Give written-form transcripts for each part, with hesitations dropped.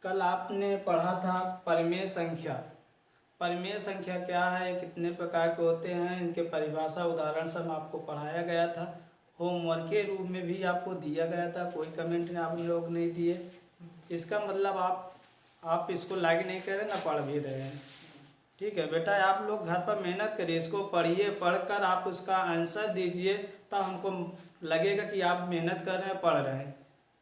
कल आपने पढ़ा था परिमेय संख्या। परिमेय संख्या क्या है, कितने प्रकार के होते हैं, इनके परिभाषा उदाहरण सब आपको पढ़ाया गया था। होमवर्क के रूप में भी आपको दिया गया था, कोई कमेंट आप लोग नहीं दिए। इसका मतलब आप इसको लाइक नहीं कर रहे ना पढ़ भी रहे हैं। ठीक है बेटा, आप लोग घर पर मेहनत करिए, इसको पढ़िए, पढ़कर आप उसका आंसर दीजिए, तब हमको लगेगा कि आप मेहनत कर रहे हैं, पढ़ रहे हैं।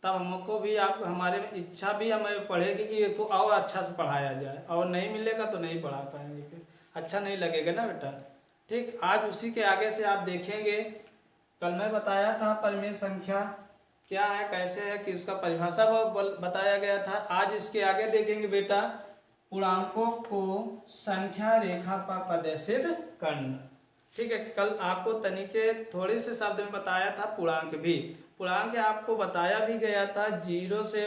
तब हमको भी आप हमारे में इच्छा भी हमें पढ़ेगी कि इसको और अच्छा से पढ़ाया जाए, और नहीं मिलेगा तो नहीं पढ़ा पाएंगे, फिर अच्छा नहीं लगेगा ना बेटा। ठीक, आज उसी के आगे से आप देखेंगे। कल मैं बताया था परिमेय संख्या क्या है, कैसे है, कि उसका परिभाषा बताया गया था। आज इसके आगे देखेंगे बेटा, पूर्णांकों को संख्या रेखा पर प्रदर्शित करना। ठीक है, कल आपको तनिके थोड़े से शब्द में बताया था। पूर्णांक आपको बताया भी गया था, 0 से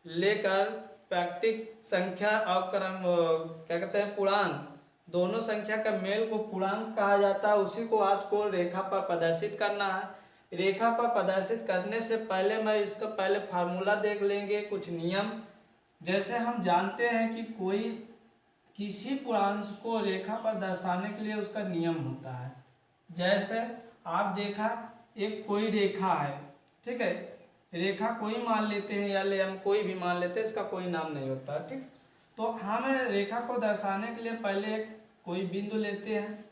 लेकर प्राकृतिक संख्या और क्रम क्या कहते हैं पूर्णांक, दोनों संख्या का मेल को पूर्णांक कहा जाता है। उसी को आज को रेखा पर प्रदर्शित करना है। रेखा पर प्रदर्शित करने से पहले मैं इसका पहले फार्मूला देख लेंगे, कुछ नियम। जैसे हम जानते हैं कि कोई किसी पूर्णांक को रेखा पर दर्शाने के लिए उसका नियम होता है। जैसे आप देखा, एक कोई रेखा है, ठीक है, रेखा कोई मान लेते हैं या हम कोई भी मान लेते हैं, इसका कोई नाम नहीं होता। ठीक, तो हम रेखा को दर्शाने के लिए पहले एक कोई बिंदु लेते हैं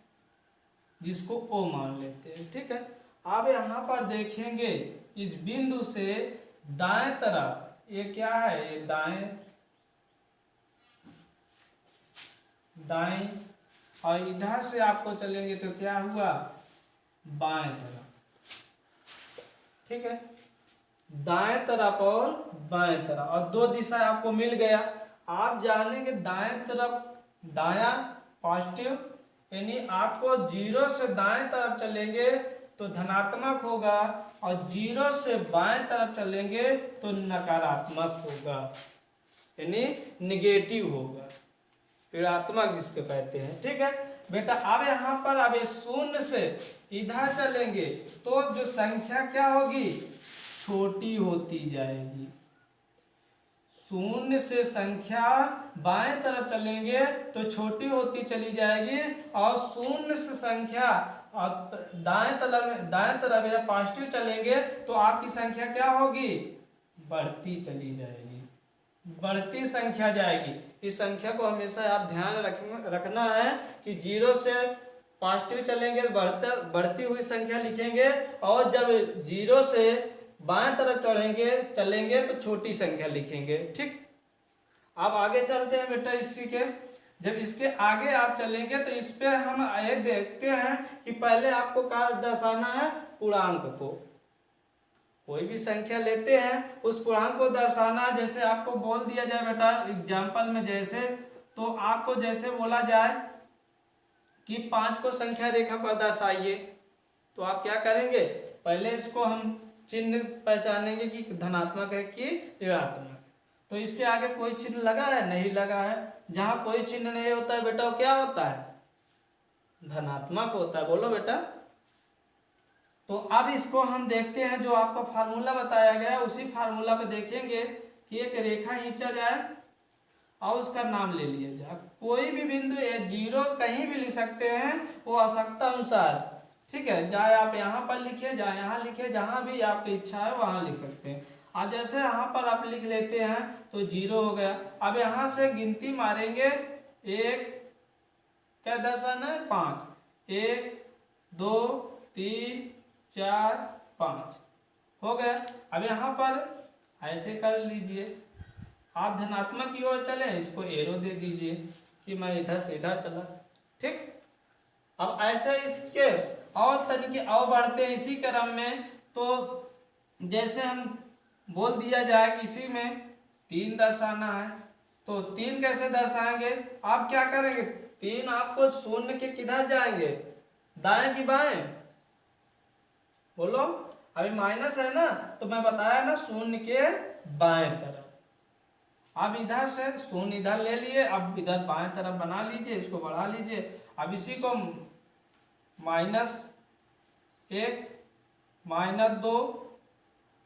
जिसको O मान लेते हैं। ठीक है, अब यहाँ पर देखेंगे इस बिंदु से दाएं तरफ, ये क्या है, ये दाएं, और इधर से आपको चलेंगे तो क्या हुआ, बाएं तरफ। ठीक है, दाएं तरफ और बाएं तरफ, और दो दिशा आपको मिल गया। आप जानेंगे दाएं तरफ दायां पॉजिटिव, यानी आपको 0 से दाएं तरफ चलेंगे तो धनात्मक होगा, और 0 से बाएं तरफ चलेंगे तो नकारात्मक होगा, यानी निगेटिव होगा, ऋणात्मक जिसको कहते हैं। ठीक है बेटा, अब यहाँ पर अब 0 से इधर चलेंगे तो जो संख्या क्या होगी, छोटी होती जाएगी। 0 से संख्या बाएं तरफ चलेंगे तो छोटी होती चली जाएगी, और 0 से संख्या दाएं तरफ या पॉजिटिव चलेंगे तो आपकी संख्या क्या होगी, बढ़ती चली जाएगी, बढ़ती संख्या जाएगी। इस संख्या को हमेशा आप ध्यान रखना है कि 0 से पॉजिटिव चलेंगे बढ़ती हुई संख्या लिखेंगे, और जब 0 से बाएं तरफ चलेंगे तो छोटी संख्या लिखेंगे। ठीक, अब आगे चलते हैं बेटा। इसी के जब इसके आगे आप चलेंगे तो इस पे हम ये देखते हैं कि पहले आपको क्या दर्शाना है, पूर्णांक को। कोई भी संख्या लेते हैं उस पूर्णांक को दर्शाना। जैसे आपको बोल दिया जाए बेटा एग्जाम्पल में, जैसे तो आपको जैसे बोला जाए कि 5 को संख्या रेखा पर दर्शाइए, तो आप क्या करेंगे, पहले इसको हम चिन्ह पहचानेंगे कि धनात्मक है कि ऋणात्मक। तो इसके आगे कोई चिन्ह लगा है, नहीं लगा है। जहां कोई चिन्ह नहीं होता है बेटा वो क्या होता है, धनात्मक होता है। बोलो बेटा। तो अब इसको हम देखते हैं, जो आपको फार्मूला बताया गया उसी फार्मूला पे देखेंगे कि एक रेखा खींचा जाए और उसका नाम ले लिया जाए। कोई भी बिंदु 0 कहीं भी लिख सकते हैं, वो आवश्यकता अनुसार। ठीक है, चाहे आप यहाँ पर लिखे, चाहे यहाँ लिखे, जहाँ भी आपकी इच्छा है वहाँ लिख सकते हैं। अब जैसे यहाँ पर आप लिख लेते हैं तो 0 हो गया। अब यहाँ से गिनती मारेंगे, 1 क्या दर्शाना है, 5, 1 2 3 4 5 हो गया। अब यहाँ पर ऐसे कर लीजिए, आप धनात्मक की ओर चले, इसको एरो दे दीजिए कि मैं इधर से इधर चला। ठीक, अब ऐसे इसके और तरीके और बढ़ते हैं इसी क्रम में। तो जैसे हम बोल दिया जाए किसी में 3 दर्शाना है, तो 3 कैसे दर्शाएंगे, आप क्या करेंगे, 3 आपको 0 के किधर जाएंगे, दाएं कि बाएं, बोलो। अभी माइनस है ना, तो मैं बताया ना 0 के बाएं तरफ। अब इधर से 0 इधर ले लिए, अब इधर बाएं तरफ बना लीजिए, इसको बढ़ा लीजिए। अब इसी को -1 -2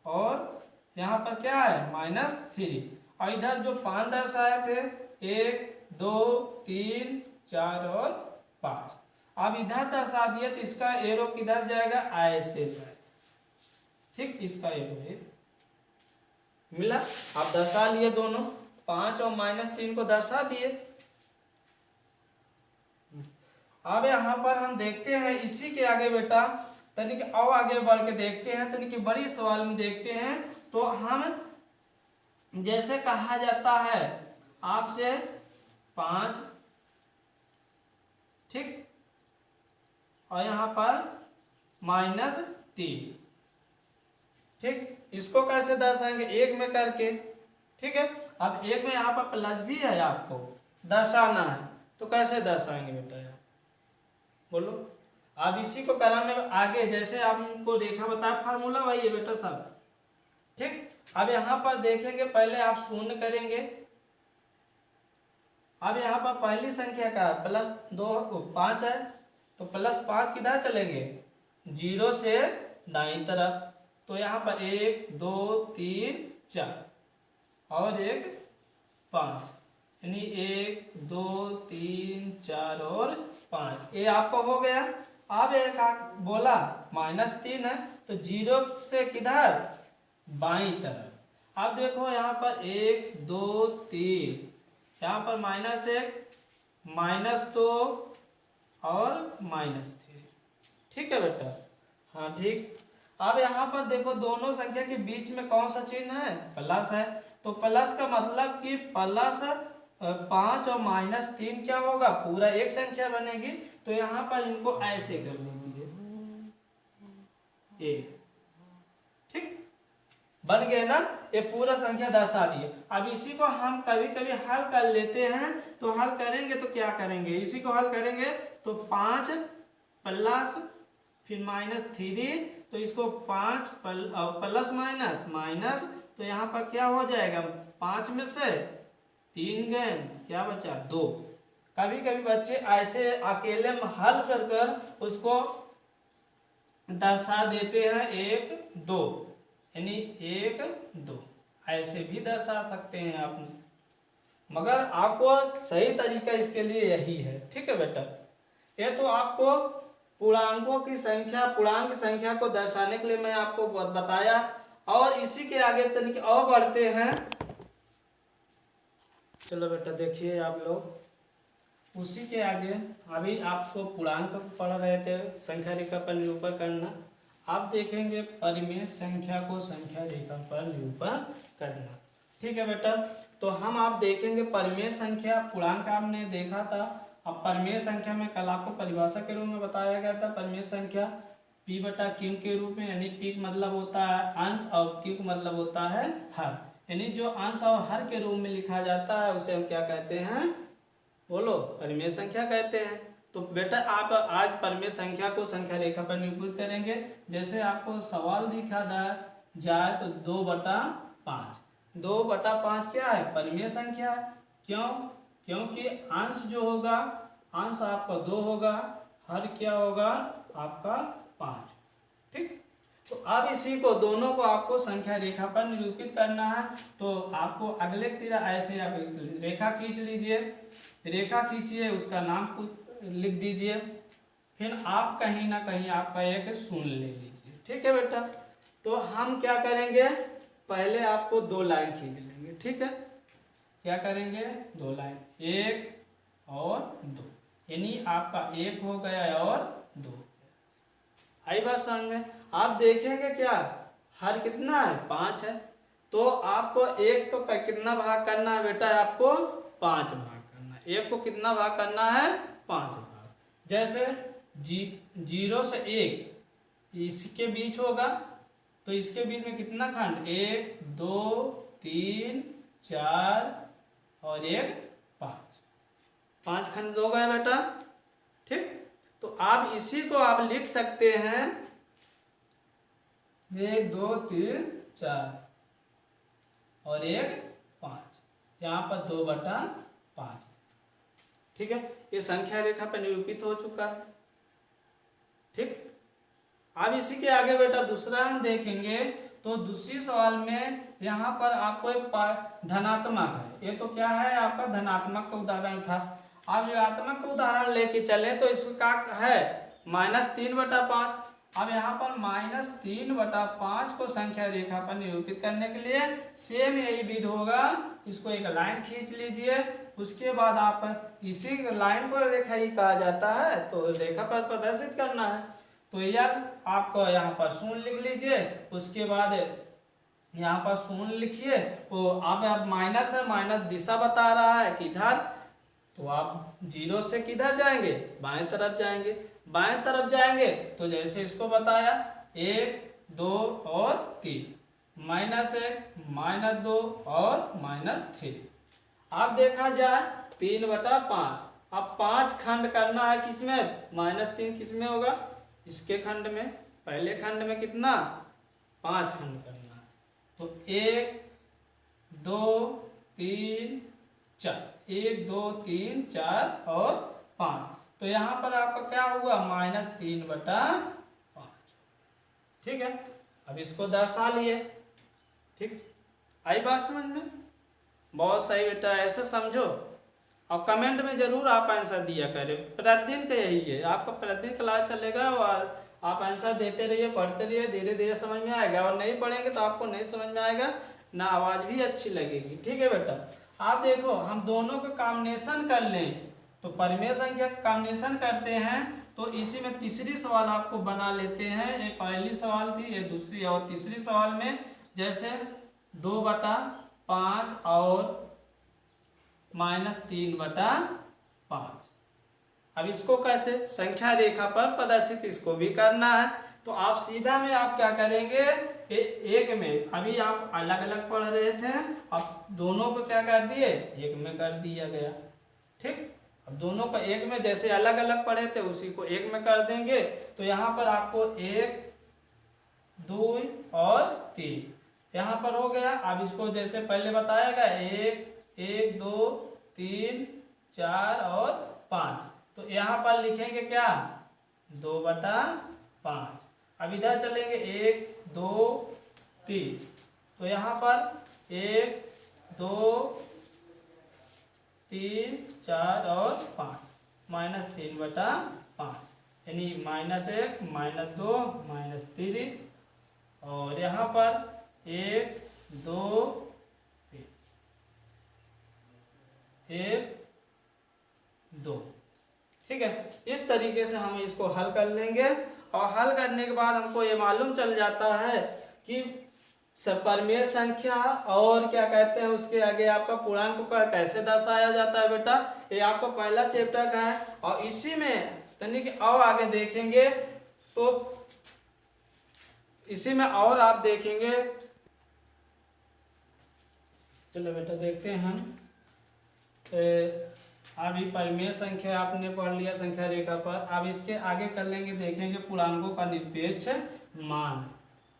और यहाँ पर क्या है -3, और इधर जो 5 दर्शाए थे 1 2 3 4 और 5, अब इधर दर्शा दिए तो इसका एरो किधर जाएगा, ऐसे जाएगा। ठीक, इसका एरो है मिला। आप दर्शा लिए दोनों, 5 और -3 को दर्शा दिए। अब यहाँ पर हम देखते हैं इसी के आगे बेटा तनिक और आगे बढ़ के देखते हैं, तनिक बड़ी सवाल में देखते हैं। तो हम जैसे कहा जाता है आपसे 5, ठीक, और यहाँ पर -3, ठीक, इसको कैसे दर्शाएंगे, एक में करके। ठीक है, अब एक में यहाँ पर प्लस भी है, आपको दर्शाना है, तो कैसे दर्शाएंगे बेटा यार, बोलो। अब इसी को कलम में आगे जैसे आपको रेखा बताया, फार्मूला वही है बेटा सब। ठीक, अब यहाँ पर देखेंगे, पहले आप शून्य करेंगे। अब यहाँ पर पहली संख्या का +2 5 है, तो +5 किधर चलेंगे, 0 से दाईं तरफ। तो यहाँ पर 1 2 3 4 और एक 5, यानी 1 2 3 4 और 5, ये आपका हो गया। अब एक बोला -3 है, तो 0 से किधर, बाईं तरफ। अब देखो यहाँ पर 1 2 3, यहाँ पर -1 -2 और -3। ठीक है बेटा, हाँ ठीक। अब यहाँ पर देखो दोनों संख्या के बीच में कौन सा चिन्ह है, प्लस है। तो प्लस का मतलब कि +5 और -3 क्या होगा, पूरा एक संख्या बनेगी। तो यहाँ पर इनको ऐसे कर लीजिए, ये ठीक बन गए ना, ये पूरा संख्या दर्शा दिए। अब इसी को हम कभी कभी हल कर लेते हैं, तो हल करेंगे तो क्या करेंगे, इसी को हल करेंगे तो 5 प्लस फिर -3, तो इसको 5 प्लस माइनस, तो यहाँ पर क्या हो जाएगा, 5 में से 3 गए, क्या बचा 2। कभी कभी बच्चे ऐसे अकेले में हल कर उसको दर्शा देते हैं 1 2, यानी 1 2, ऐसे भी दर्शा सकते हैं आप, मगर आपको सही तरीका इसके लिए यही है। ठीक है बेटा, ये तो आपको पूर्णांकों की संख्या, पूर्णांक संख्या को दर्शाने के लिए मैं आपको बताया। और इसी के आगे तनिक और बढ़ते हैं। चलो बेटा देखिए आप लोग, उसी के आगे अभी आपको पूर्णांक पढ़ रहे थे, संख्या रेखा पर निरूपण करना। आप देखेंगे परिमेय संख्या को संख्या रेखा पर निरूपण करना। ठीक है बेटा, तो हम आप देखेंगे परिमेय संख्या, पूर्णांक आपने देखा था। अब परिमेय संख्या में कल आपको परिभाषा के रूप में बताया गया था, परिमेय संख्या P/Q के रूप में, यानी P मतलब होता है अंश और Q मतलब होता है हर, यानी जो अंश और हर के रूप में लिखा जाता है उसे हम क्या कहते हैं, बोलो, परिमेय संख्या कहते हैं। तो बेटा आप आज परिमेय संख्या को संख्या रेखा पर निरूपित करेंगे। जैसे आपको सवाल दिखा जाए तो 2/5, 2/5 क्या है, परिमेय संख्या है। क्यों, क्योंकि अंश जो होगा, अंश आपका 2 होगा, हर क्या होगा आपका 5। ठीक, तो अब इसी को दोनों को आपको संख्या रेखा पर निरूपित करना है। तो आपको अगले की तरह ऐसे आप रेखा खींच लीजिए, रेखा खींचिए, उसका नाम लिख दीजिए, फिर आप कहीं ना कहीं आपका एक शून्य ले लीजिए। ठीक है बेटा, तो हम क्या करेंगे, पहले आपको 2 लाइन खींच लेंगे। ठीक है, क्या करेंगे, 2 लाइन, 1 और 2, यानी आपका 1 हो गया और 2। आई बात समझ में। आप देखेंगे क्या, हर कितना है, 5 है, तो आपको 1 को कितना भाग करना है बेटा, आपको 5 भाग करना है। 1 को कितना भाग करना है, 5 भाग। जैसे 0 से 1 इसके बीच होगा, तो इसके बीच में कितना खंड, 1 2 3 4 और 1 5, 5 खंड हो गए बेटा। ठीक, तो आप इसी को आप लिख सकते हैं 1 2 3 4 और 1 5, यहाँ पर 2/5। ठीक है, ये संख्या रेखा पर निरूपित हो चुका है। ठीक, अब इसी के आगे बेटा दूसरा हम देखेंगे, तो दूसरी सवाल में यहाँ पर आपको एक धनात्मक है, ये तो क्या है आपका धनात्मक का उदाहरण था। अब ऋणात्मक का उदाहरण लेके चले तो इसका है -3/5। अब यहाँ पर -3/5 को संख्या रेखा पर निरूपित करने के लिए सेम यही विधि होगा। इसको एक लाइन खींच लीजिए, उसके बाद आप इसी लाइन को रेखा ही कहा जाता है, तो रेखा पर प्रदर्शित करना है। तो यह आपको यहाँ पर शून्य लिख लीजिए, उसके बाद यहाँ पर शून्य लिखिए। तो अब माइनस है, माइनस दिशा बता रहा है किधर, तो आप 0 से किधर जाएंगे, बाएं तरफ जाएंगे। बाएं तरफ जाएंगे तो जैसे इसको बताया 1, 2 और 3, -1, -2 और -3। अब देखा जाए 3/5। अब 5 खंड करना है किसमें, -3 किसमें होगा, इसके खंड में। पहले खंड में कितना 5 खंड करना है, तो 1, 2, 3, 4, 1, 2, 3, 4 और 5। तो यहाँ पर आपका क्या हुआ -3/5। ठीक है, अब इसको दर्शा लिए। ठीक, आई बात समझ में, बहुत सही बेटा, ऐसे समझो। और कमेंट में जरूर आप आंसर दिया करें, प्रतिदिन का यही है, आपका प्रतिदिन क्लास चलेगा और आप आंसर देते रहिए, पढ़ते रहिए, धीरे धीरे समझ में आएगा। और नहीं पढ़ेंगे तो आपको नहीं समझ में आएगा, ना आवाज़ भी अच्छी लगेगी। ठीक है बेटा, आप देखो हम दोनों का कॉम्बिनेशन कर लें, तो परिमेय संख्या का कॉम्बिनेशन करते हैं, तो इसी में तीसरी सवाल आपको बना लेते हैं। ये पहली सवाल थी, ये दूसरी और तीसरी सवाल में जैसे 2/5 और -3/5। अब इसको कैसे संख्या रेखा पर प्रदर्शित इसको भी करना है। तो आप सीधा में आप क्या करेंगे, एक में, अभी आप अलग अलग पढ़ रहे थे, अब दोनों को क्या कर दिए, एक में कर दिया गया। ठीक, अब दोनों का एक में, जैसे अलग अलग पढ़े थे उसी को एक में कर देंगे। तो यहाँ पर आपको 1, 2 और 3 यहाँ पर हो गया। अब इसको जैसे पहले बताया गया 1, 2, 3, 4 और 5, तो यहाँ पर लिखेंगे क्या 2/5। अब इधर चलेंगे 1, 2, 3, तो यहाँ पर 1, 2, 3, 4 और 5, -3/5, यानी -1, -2, -3, और यहाँ पर 1, 2, 3, 1, 2। ठीक है, इस तरीके से हम इसको हल कर लेंगे। और हल करने के बाद हमको ये मालूम चल जाता है कि परिमेय संख्या और क्या कहते हैं उसके आगे आपका पूर्णांक का कैसे दर्शाया जाता है बेटा, ये आपका पहला चैप्टर का है। और इसी में यानी कि और आगे देखेंगे तो इसी में और आप देखेंगे। चलो बेटा देखते हैं हम। अभी परिमेय संख्या आपने पढ़ लिया संख्या रेखा पर। अब इसके आगे चलेंगे, देखेंगे पूर्णांकों का निरपेक्ष मान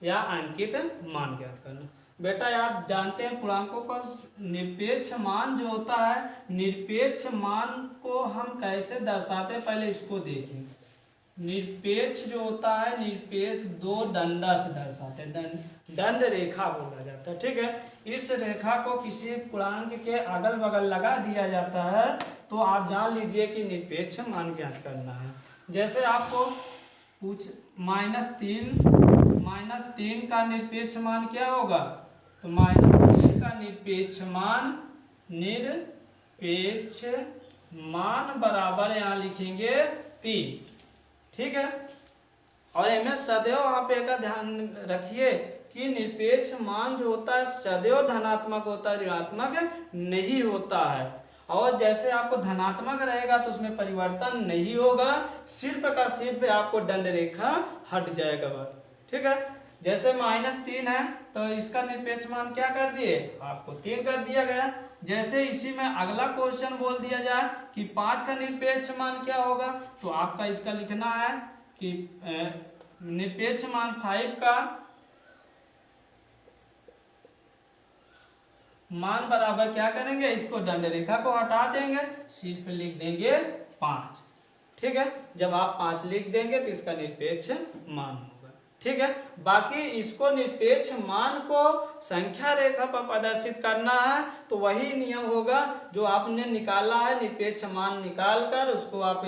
या अंकित मान ज्ञात करना। बेटा आप जानते हैं पूर्णांकों का निरपेक्ष मान जो होता है, निरपेक्ष मान को हम कैसे दर्शाते हैं पहले इसको देखें। निरपेक्ष जो होता है, निरपेक्ष दो दंडा से दर्शाते हैं, दंड रेखा बोला जाता है। ठीक है, इस रेखा को किसी पूर्णांक के अगल बगल लगा दिया जाता है तो आप जान लीजिए कि निरपेक्ष मान ज्ञात करना है। जैसे आपको पूछ -3 का निरपेक्ष मान क्या होगा, तो -3 का निरपेक्ष मान बराबर यहाँ लिखेंगे 3। ठीक है, और इनमें सदैव आप एक ध्यान रखिए कि निरपेक्ष मान जो होता है सदैव धनात्मक होता है, ऋणात्मक नहीं होता है। और जैसे आपको धनात्मक रहेगा तो उसमें परिवर्तन नहीं होगा, सिर्फ का सिर्फ आपको दंड रेखा हट जाएगा बस। ठीक है, जैसे -3 है तो इसका निरपेक्ष मान क्या कर दिए, आपको 3 कर दिया गया। जैसे इसी में अगला क्वेश्चन बोल दिया जाए कि 5 का निरपेक्ष मान क्या होगा, तो आपका इसका लिखना है कि निरपेक्ष मान 5 का मान बराबर क्या करेंगे, इसको दंड रेखा को हटा देंगे, सिर्फ लिख देंगे 5। ठीक है, जब आप 5 लिख देंगे तो इसका निरपेक्ष मान होगा। ठीक है। बाकी इसको निरपेक्ष मान को संख्या रेखा पर प्रदर्शित करना है तो वही नियम होगा जो आपने निकाला है। निरपेक्ष मान निकाल कर उसको आप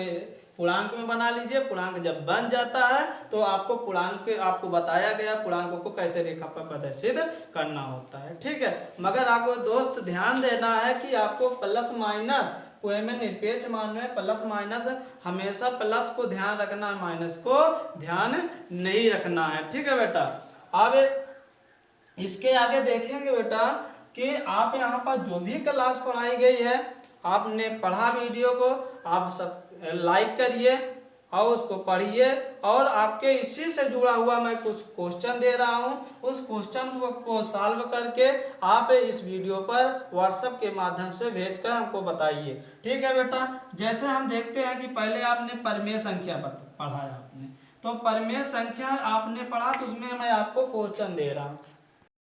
पूर्णांक में बना लीजिए। पूर्णांक जब बन जाता है तो आपको पूर्णांक आपको बताया गया पूर्णांकों को कैसे रेखा पर प्रदर्शित करना होता है, ठीक है। मगर आपको दोस्त ध्यान देना है कि आपको प्लस माइनस कोई में निरपेक्ष मान में प्लस माइनस हमेशा प्लस को ध्यान रखना है, माइनस को ध्यान नहीं रखना है, ठीक है बेटा। अब इसके आगे देखेंगे बेटा कि आप यहाँ पर जो भी क्लास पढ़ाई गई है आपने पढ़ा वीडियो को आप सब लाइक करिए और उसको पढ़िए और आपके इसी से जुड़ा हुआ मैं कुछ क्वेश्चन दे रहा हूँ उस क्वेश्चन को सॉल्व करके आप इस वीडियो पर व्हाट्सएप के माध्यम से भेजकर हमको बताइए, ठीक है बेटा। जैसे हम देखते हैं कि पहले आपने परिमेय संख्या पढ़ा है आपने, तो परिमेय संख्या आपने पढ़ा तो उसमें मैं आपको क्वेश्चन दे रहा हूँ।